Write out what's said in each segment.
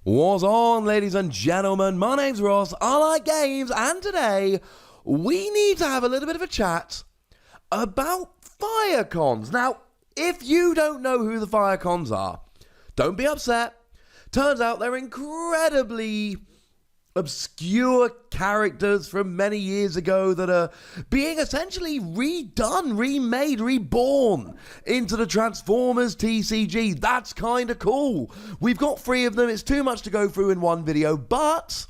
What's on, ladies and gentlemen? My name's Ross, I like games, and today we need to have a little bit of a chat about Firecons. Now, if you don't know who the Firecons are, don't be upset. Turns out they're incredibly obscure characters from many years ago that are being essentially redone, remade, reborn into the Transformers TCG. That's kind of cool. We've got 3 of them. It's too much to go through in one video, but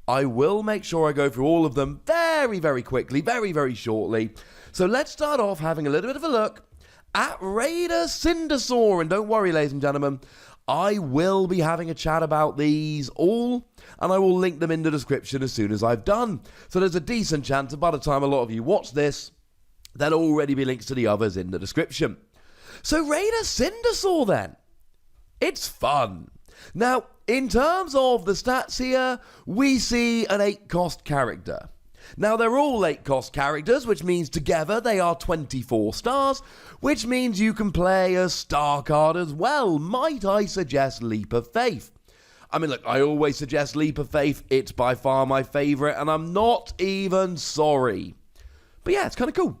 I will make sure I go through all of them very, very quickly, very, very shortly. So let's start off having a little bit of a look at Raider Cindersaur. And don't worry, ladies and gentlemen, I will be having a chat about these all, and I will link them in the description as soon as I've done. So there's a decent chance that by the time a lot of you watch this, there'll already be links to the others in the description. So Raider Cindersaur then. It's fun. Now, in terms of the stats here, we see an 8-cost character. Now, they're all 8-cost characters, which means together they are 24 stars, which means you can play a star card as well. Might I suggest Leap of Faith? I mean, look, I always suggest Leap of Faith. It's by far my favourite, and I'm not even sorry. But yeah, it's kind of cool.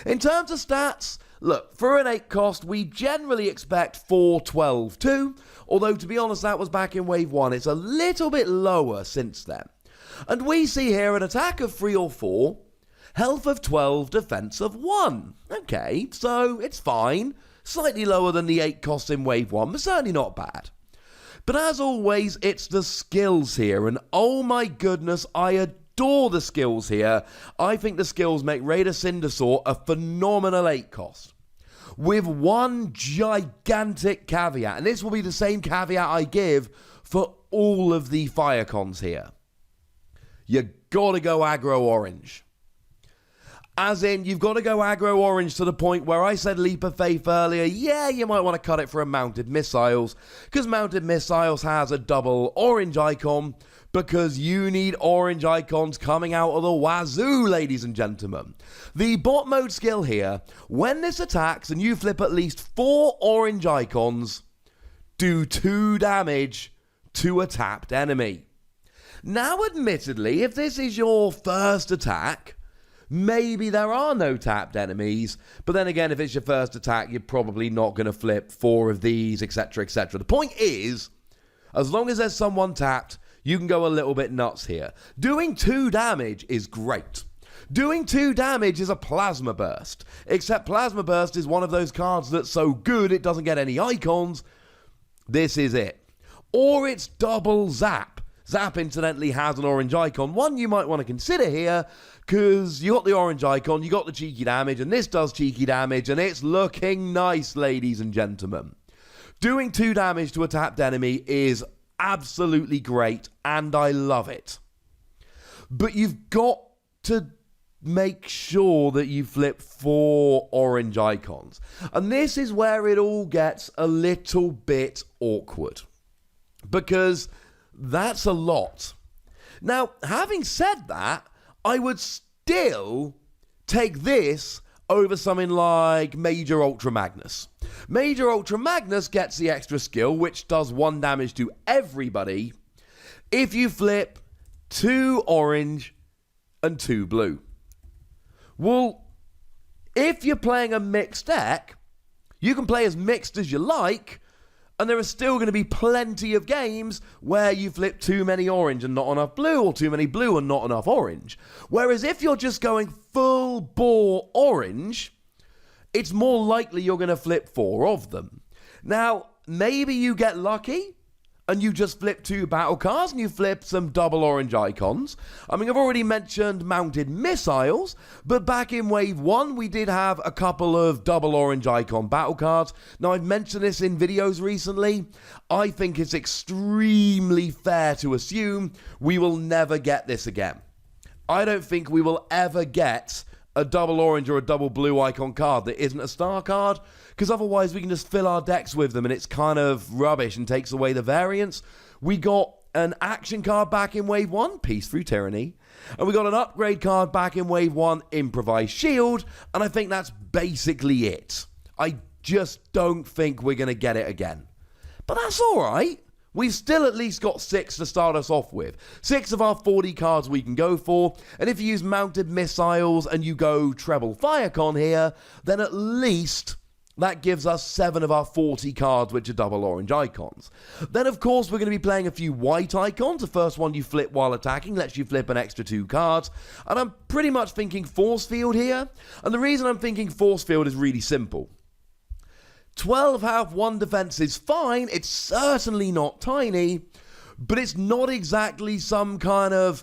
In terms of stats, look, for an 8-cost, we generally expect 412-2, although to be honest, that was back in Wave 1. It's a little bit lower since then. And we see here an attack of 3 or 4, health of 12, defense of 1. Okay, so it's fine. Slightly lower than the 8 costs in Wave 1, but certainly not bad. But as always, it's the skills here, and oh my goodness, I adore the skills here. I think the skills make Raider Cindersaur a phenomenal 8 cost. With one gigantic caveat, and this will be the same caveat I give for all of the Firecons here. You gotta go aggro orange. As in, you've got to go aggro orange to the point where I said Leap of Faith earlier. Yeah, you might want to cut it for a Mounted Missiles, because Mounted Missiles has a double orange icon, because you need orange icons coming out of the wazoo, ladies and gentlemen. The bot mode skill here, when this attacks and you flip at least 4 orange icons, do 2 damage to a tapped enemy. Now, admittedly, if this is your first attack, maybe there are no tapped enemies, but then again, if it's your first attack, you're probably not going to flip 4 of these, etc., etc. The point is, as long as there's someone tapped, you can go a little bit nuts here. Doing 2 damage is great. Doing 2 damage is a Plasma Burst, except Plasma Burst is one of those cards that's so good it doesn't get any icons. This is it. Or it's double Zap. Zap, incidentally, has an orange icon. One you might want to consider here, because you got the orange icon, you got the cheeky damage, and this does cheeky damage, and it's looking nice, ladies and gentlemen. Doing 2 damage to a tapped enemy is absolutely great, and I love it. But you've got to make sure that you flip 4 orange icons. And this is where it all gets a little bit awkward, because that's a lot. Now, having said that, I would still take this over something like Major Ultra Magnus. Major Ultra Magnus gets the extra skill, which does 1 damage to everybody, if you flip 2 orange and 2 blue. Well, if you're playing a mixed deck, you can play as mixed as you like, and there are still going to be plenty of games where you flip too many orange and not enough blue, or too many blue and not enough orange. Whereas if you're just going full bore orange, it's more likely you're going to flip 4 of them. Now, maybe you get lucky and you just flip 2 battle cards and you flip some double orange icons. I mean, I've already mentioned Mounted Missiles, but back in Wave 1, we did have a couple of double orange icon battle cards. Now, I've mentioned this in videos recently. I think it's extremely fair to assume we will never get this again. I don't think we will ever get a double orange or a double blue icon card that isn't a star card, because otherwise we can just fill our decks with them and it's kind of rubbish and takes away the variance. We got an action card back in Wave 1, Peace Through Tyranny, and we got an upgrade card back in Wave 1, Improvised Shield, and I think that's basically it. I just don't think we're going to get it again. But that's alright. we've still at least got 6 to start us off with. 6 of our 40 cards we can go for, and if you use mounted missiles and you go treble Firecon here, then at least that gives us 7 of our 40 cards, which are double orange icons. Then, of course, we're going to be playing a few white icons. The first one you flip while attacking lets you flip an extra 2 cards. And I'm pretty much thinking Force Field here. And the reason I'm thinking Force Field is really simple. 12 have 1 defense is fine. It's certainly not tiny, but it's not exactly some kind of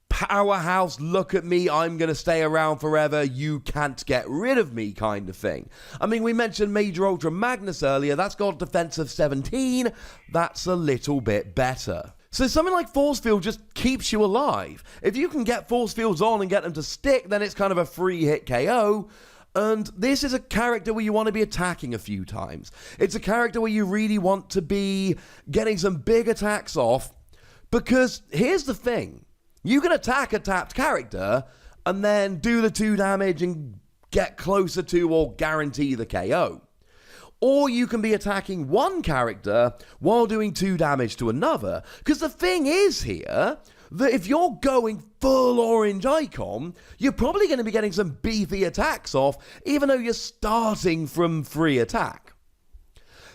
powerhouse, look at me, I'm going to stay around forever, you can't get rid of me kind of thing. I mean, we mentioned Major Ultra Magnus earlier. That's got defense of 17. That's a little bit better. So something like Force Field just keeps you alive. If you can get Force Fields on and get them to stick, then it's kind of a free hit KO. And this is a character where you want to be attacking a few times. It's a character where you really want to be getting some big attacks off, because here's the thing. You can attack a tapped character and then do the 2 damage and get closer to or guarantee the KO. Or you can be attacking one character while doing 2 damage to another. Because the thing is here that if you're going full orange icon, you're probably going to be getting some beefy attacks off, even though you're starting from free attack.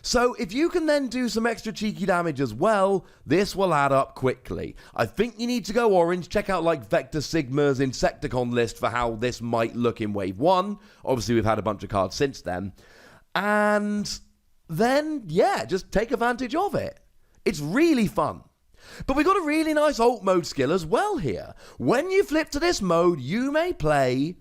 So if you can then do some extra cheeky damage as well, this will add up quickly. I think you need to go orange. Check out like Vector Sigma's Insecticon list for how this might look in Wave 1. Obviously, we've had a bunch of cards since then. And then, yeah, just take advantage of it. It's really fun. But we've got a really nice alt mode skill as well here. When you flip to this mode, you may play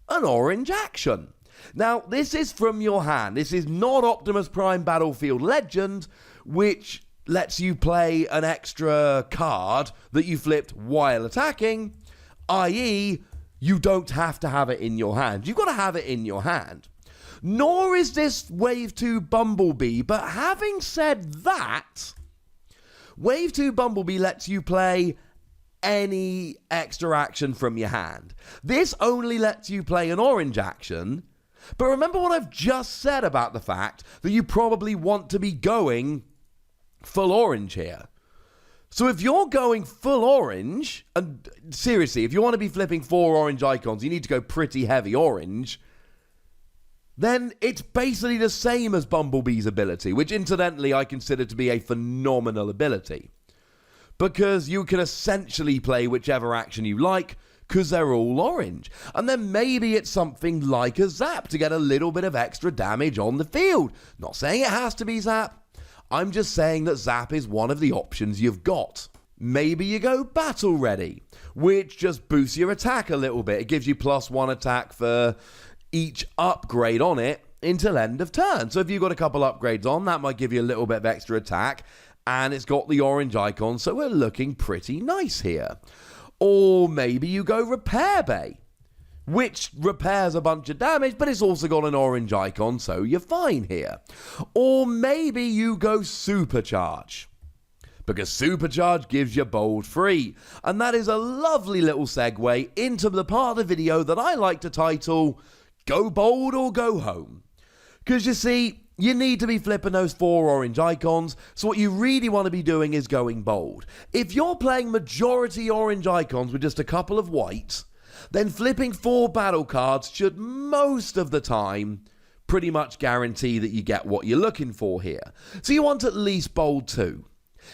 an orange action. Now, this is from your hand. This is not Optimus Prime Battlefield Legend, which lets you play an extra card that you flipped while attacking, i.e., you don't have to have it in your hand. You've got to have it in your hand. Nor is this Wave 2 Bumblebee, but having said that, Wave 2 Bumblebee lets you play any extra action from your hand. This only lets you play an orange action. But remember what I've just said about the fact that you probably want to be going full orange here. So if you're going full orange, and seriously, if you want to be flipping 4 orange icons, you need to go pretty heavy orange, then it's basically the same as Bumblebee's ability, which incidentally I consider to be a phenomenal ability. Because you can essentially play whichever action you like, because they're all orange. And then maybe it's something like a Zap to get a little bit of extra damage on the field. Not saying it has to be Zap. I'm just saying that Zap is one of the options you've got. Maybe you go Battle Ready, which just boosts your attack a little bit. It gives you +1 attack for each upgrade on it until end of turn. So if you've got a couple upgrades on, that might give you a little bit of extra attack. And it's got the orange icon, so we're looking pretty nice here. Or maybe you go Repair Bay, which repairs a bunch of damage, but it's also got an orange icon, so you're fine here. Or maybe you go Supercharge, because Supercharge gives you bold free. And that is a lovely little segue into the part of the video that I like to title, Go Bold or Go Home. Because you see, you need to be flipping those 4 orange icons, so what you really want to be doing is going bold. If you're playing majority orange icons with just a couple of whites, then flipping 4 battle cards should most of the time pretty much guarantee that you get what you're looking for here. So you want at least bold 2.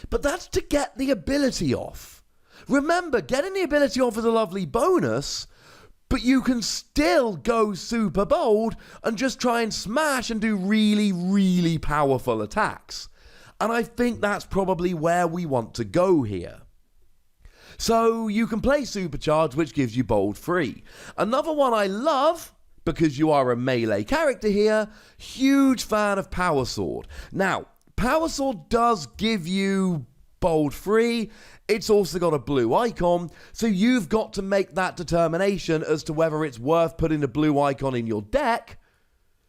But that's to get the ability off. Remember, getting the ability off is a lovely bonus, but you can still go super bold and just try and smash and do really, really powerful attacks. And I think that's probably where we want to go here. So you can play Supercharge, which gives you bold free. Another one I love, because you are a melee character here, huge fan of Power Sword. Now, Power Sword does give you bold free. It's also got a blue icon, so you've got to make that determination as to whether it's worth putting the blue icon in your deck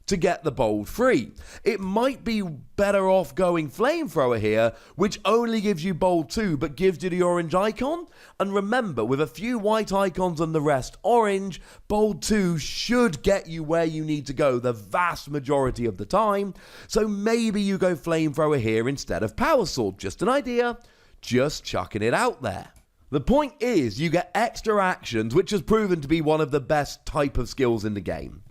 to get the bold free. It might be better off going flamethrower here, which only gives you bold 2 but gives you the orange icon. And remember, with a few white icons and the rest orange, bold 2 should get you where you need to go the vast majority of the time. So maybe you go flamethrower here instead of power sword. Just an idea, just chucking it out there. The point is, you get extra actions, which has proven to be one of the best type of skills in the game.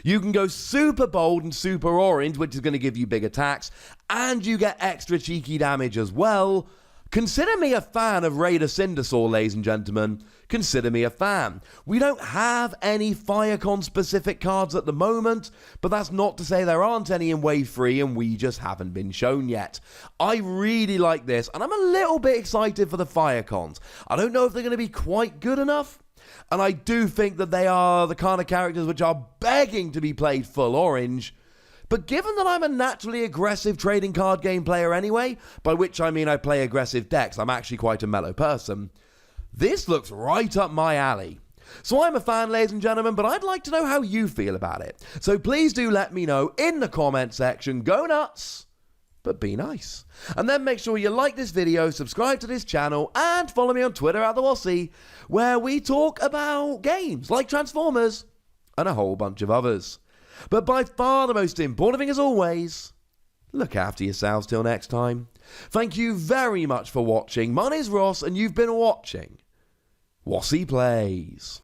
You can go super bold and super orange, which is going to give you big attacks, and you get extra cheeky damage as well. Consider me a fan of Raider Cindersaur, ladies and gentlemen. Consider me a fan. We don't have any Firecon specific cards at the moment, but that's not to say there aren't any in Wave 3 and we just haven't been shown yet. I really like this, and I'm a little bit excited for the Firecons. I don't know if they're going to be quite good enough, and I do think that they are the kind of characters which are begging to be played full orange. But given that I'm a naturally aggressive trading card game player anyway, by which I mean I play aggressive decks, I'm actually quite a mellow person, this looks right up my alley. So I'm a fan, ladies and gentlemen, but I'd like to know how you feel about it. So please do let me know in the comment section. Go nuts, but be nice. And then make sure you like this video, subscribe to this channel, and follow me on Twitter at the Wossy, where we talk about games like Transformers and a whole bunch of others. But by far the most important thing as always, look after yourselves till next time. Thank you very much for watching. My name's Ross and you've been watching Wossy Plays.